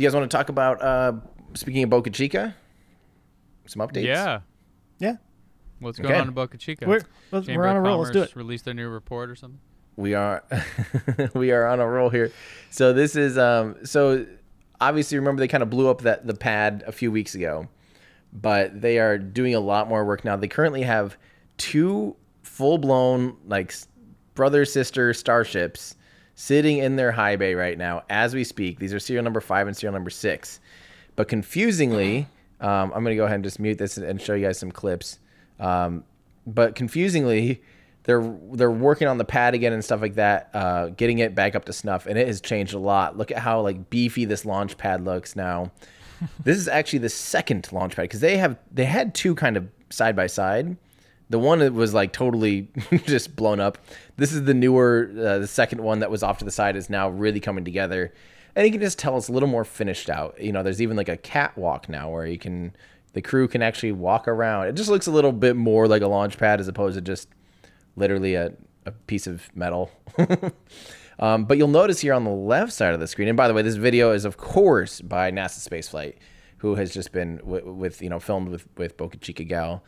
Do you guys want to talk about, speaking of Boca Chica, some updates? Yeah. What's going on in Boca Chica? We're Chamber on a of roll. Let's do Commerce it. released a new report or something? We are we are on a roll here. So this is so obviously remember they kind of blew up the pad a few weeks ago, but they are doing a lot more work now. They currently have 2 full-blown like brother sister starships sitting in their high bay right now as we speak. These are serial number 5 and serial number 6. But confusingly, I'm going to go ahead and just mute this and show you guys some clips. But confusingly, they're working on the pad again and stuff like that, getting it back up to snuff, and it has changed a lot. Look at how like beefy this launch pad looks now. This is actually the second launch pad because they had 2 kind of side by side. The one that was like totally just blown up. This is the newer, the second one that was off to the side is now really coming together, and you can just tell it's a little more finished out. You know, there's even like a catwalk now where the crew can actually walk around. It just looks a little bit more like a launch pad as opposed to just literally a piece of metal. But you'll notice here on the left side of the screen, and by the way, this video is of course by NASA Spaceflight, who has just been filmed with Boca Chica Gal,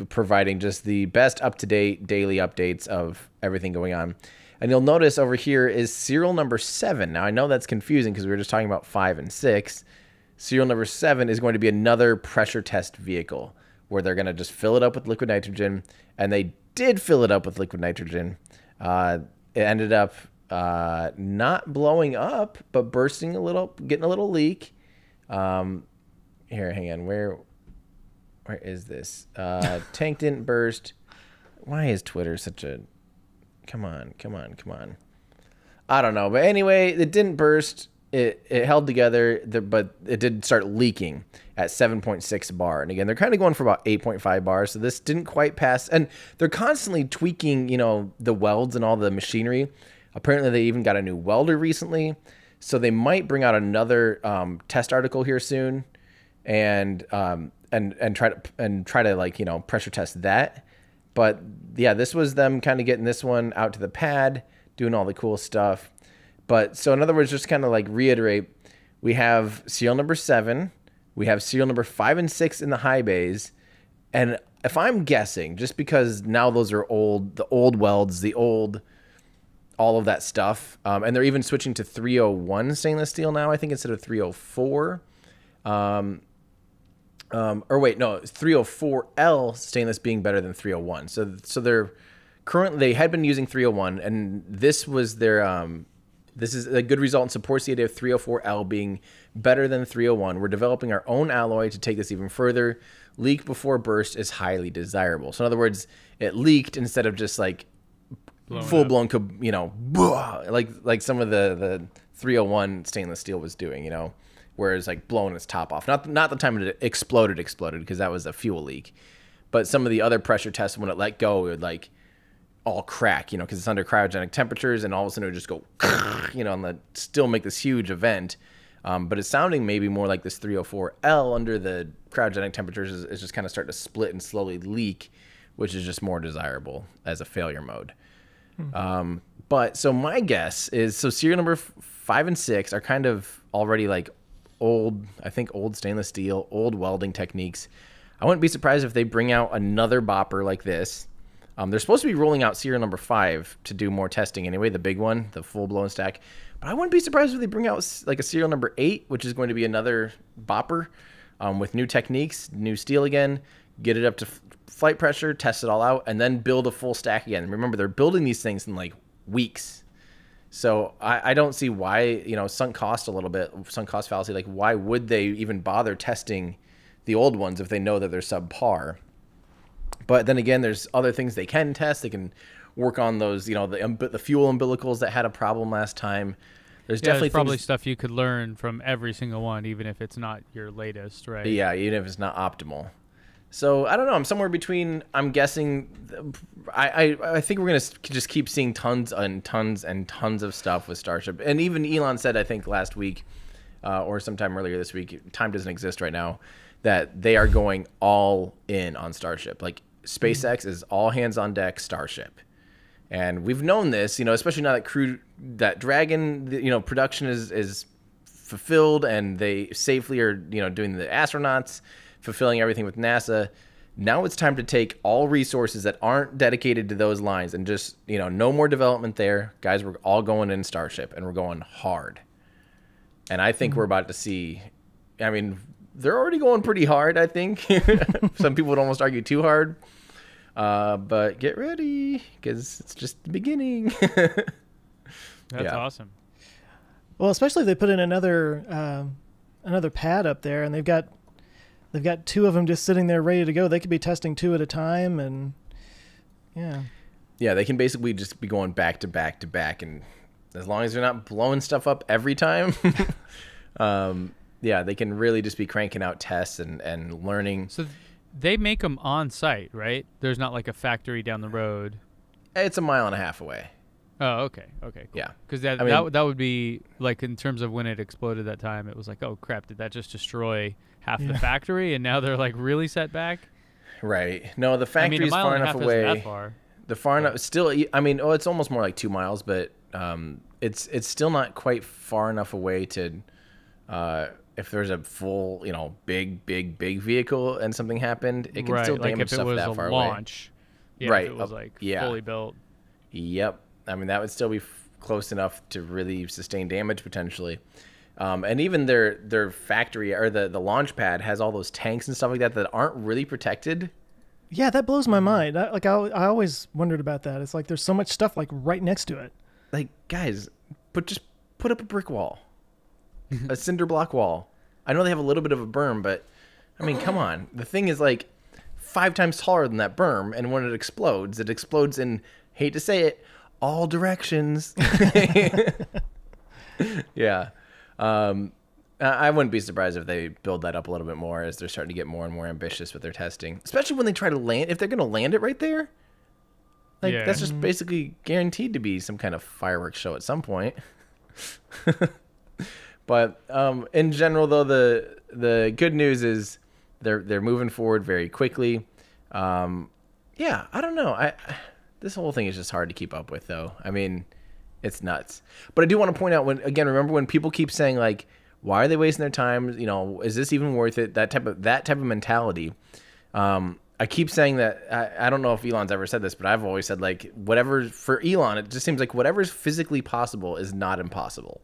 providing just the best up-to-date daily updates of everything going on. And you'll notice over here is serial number 7. Now I know that's confusing because we were just talking about 5 and 6. Serial number 7 is going to be another pressure test vehicle where they're going to just fill it up with liquid nitrogen, and they did fill it up with liquid nitrogen. It ended up not blowing up, but bursting a little, getting a little leak. Here, hang on. Where is this? Tank didn't burst. Why is Twitter such a... Come on. I don't know. But anyway, it didn't burst. It held together, but it did start leaking at 7.6 bar. And again, they're kind of going for about 8.5 bars. So this didn't quite pass. And they're constantly tweaking, the welds and all the machinery. Apparently, they even got a new welder recently. So they might bring out another test article here soon, and try to like pressure test that. But yeah, this was them kind of getting this one out to the pad, doing all the cool stuff. But so in other words, just kind of like reiterate, we have serial number 7, we have serial number 5 and 6 in the high bays, and if I'm guessing, just because now those are old, the old welds, all of that stuff, and they're even switching to 301 stainless steel now, I think, instead of 304. Or wait, no, 304L stainless being better than 301. So they had been using 301, and this was their this is a good result and supports the idea of 304L being better than 301. We're developing our own alloy to take this even further. Leak before burst is highly desirable. So in other words, it leaked instead of just like full blown, like some of the 301 stainless steel was doing, whereas like blowing its top off. Not the time it exploded because that was a fuel leak, but some of the other pressure tests when it let go, it would like all crack, because it's under cryogenic temperatures, and all of a sudden it would just go, and still make this huge event. But it's sounding maybe more like this 304L under the cryogenic temperatures is just kind of starting to split and slowly leak, which is just more desirable as a failure mode. But so my guess is, serial number 5 and 6 are kind of already like old stainless steel, old welding techniques. I wouldn't be surprised if they bring out another bopper like this. They're supposed to be rolling out serial number 5 to do more testing anyway, the big one, the full-blown stack. But I wouldn't be surprised if they bring out like a serial number 8, which is going to be another bopper with new techniques, new steel again, get it up to flight pressure, test it all out, and then build a full stack again. Remember, they're building these things in like weeks. So I don't see why, sunk cost fallacy. Like, why would they even bother testing the old ones if they know that they're subpar? But then again, there's other things they can test. They can work on those, the fuel umbilicals that had a problem last time. There's definitely probably stuff you could learn from every single one, even if it's not your latest, right? Yeah, even if it's not optimal. So I don't know. I'm somewhere between. I'm guessing. I think we're gonna just keep seeing tons and tons and tons of stuff with Starship. And even Elon said, I think last week, or sometime earlier this week, time doesn't exist right now, that they are going all in on Starship. Like SpaceX is all hands on deck Starship. And we've known this, especially now that Dragon, production is fulfilled and they safely are, doing the astronauts, fulfilling everything with NASA. Now it's time to take all resources that aren't dedicated to those lines and just, no more development there. Guys, we're all going in Starship and we're going hard. And I think we're about to see, I mean, they're already going pretty hard, I think. Some people would almost argue too hard. But get ready, because it's just the beginning. That's awesome. Well, especially if they put in another pad up there, and they've got 2 of them just sitting there ready to go. They could be testing 2 at a time, and they can basically just be going back to back to back, and as long as they're not blowing stuff up every time, they can really just be cranking out tests and learning. So they make them on site, right? There's not like a factory down the road. It's 1.5 miles away. Oh, okay, cool. Yeah, because that would be like, in terms of when it exploded that time, it was like, oh crap, did that just destroy half the factory? And now they're like really set back. Right. No, the factory's far enough away. That far. The far enough still. I mean, it's almost more like 2 miles, but it's still not quite far enough away to. If there's a full, big vehicle and something happened, it can still damage stuff that far away. Right. If it was fully built. Yep. I mean, that would still be close enough to really sustain damage potentially. And even their factory or the launch pad has all those tanks and stuff like that aren't really protected. Yeah, that blows my mind. I always wondered about that. It's like there's so much stuff like right next to it. Like, guys, just put up a brick wall, a cinder block wall. I know they have a little bit of a berm, but I mean, come on. The thing is like 5 times taller than that berm, and when it explodes in, hate to say it, all directions. Yeah. I wouldn't be surprised if they build that up a little bit more as they're starting to get more and more ambitious with their testing, especially when they try to land. If they're going to land it right there, that's just basically guaranteed to be some kind of fireworks show at some point. But in general, though, the good news is they're moving forward very quickly. I don't know. This whole thing is just hard to keep up with, though. I mean, it's nuts. But I do want to point out remember when people keep saying like, why are they wasting their time? Is this even worth it? That type of mentality. I keep saying that. I don't know if Elon's ever said this, but I've always said like, whatever for Elon, it just seems like whatever's physically possible is not impossible.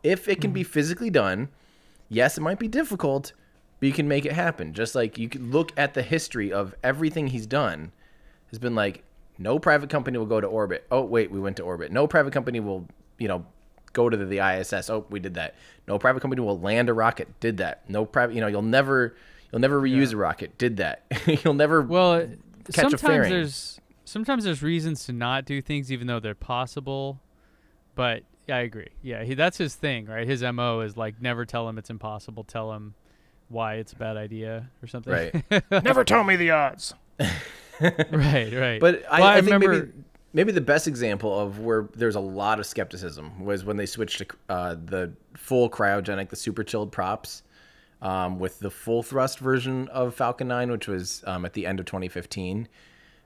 If it can be physically done, yes, it might be difficult, but you can make it happen. Just like you can look at the history of everything he's done, has been like, no private company will go to orbit. Oh, wait, we went to orbit. No private company will, go to the ISS. Oh, we did that. No private company will land a rocket. Did that. No private, you'll never reuse a rocket. Did that. You'll never catch a fairing. Sometimes there's reasons to not do things even though they're possible. But I agree. Yeah, that's his thing, right? His MO is like, never tell him it's impossible. Tell him why it's a bad idea or something. Right. Never tell me the odds. Right. But I think maybe the best example of where there's a lot of skepticism was when they switched to the full cryogenic, the super chilled props, with the full thrust version of Falcon 9, which was at the end of 2015.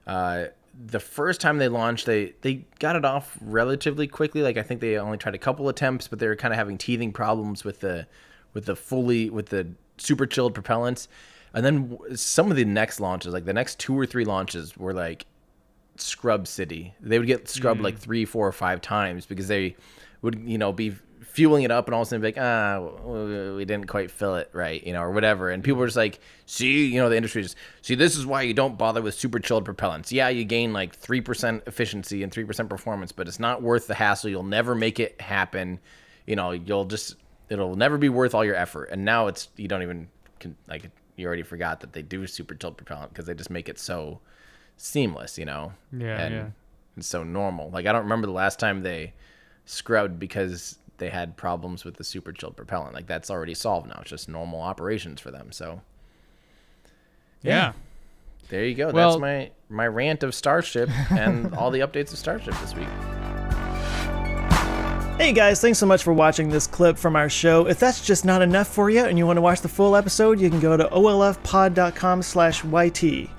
The first time they launched, they got it off relatively quickly. Like I think they only tried a couple attempts, but they were kind of having teething problems with the super chilled propellants. And then some of the next launches, like the next 2 or 3 launches, were like scrub city. They would get scrubbed like 3, 4, or 5 times because they would, be fueling it up and all of a sudden be like, we didn't quite fill it right, or whatever. And people were just like, see, the industry just, see, this is why you don't bother with super chilled propellants. Yeah, you gain like 3% efficiency and 3% performance, but it's not worth the hassle. You'll never make it happen. It'll never be worth all your effort. And now you don't even, you already forgot that they do super chilled propellant because they just make it so seamless, and it's so normal. Like I don't remember the last time they scrubbed because they had problems with the super chilled propellant. Like that's already solved now. It's just normal operations for them. So yeah. There you go. Well, that's my rant of Starship and all the updates of Starship this week. Hey guys, thanks so much for watching this clip from our show. If that's just not enough for you and you want to watch the full episode, you can go to olfpod.com/YT.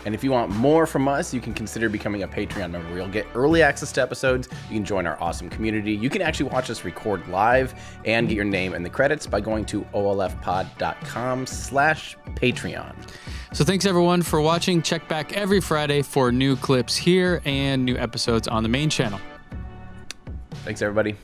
And if you want more from us, you can consider becoming a Patreon member. You'll get early access to episodes. You can join our awesome community. You can actually watch us record live and get your name in the credits by going to olfpod.com/Patreon. So thanks everyone for watching. Check back every Friday for new clips here and new episodes on the main channel. Thanks, everybody.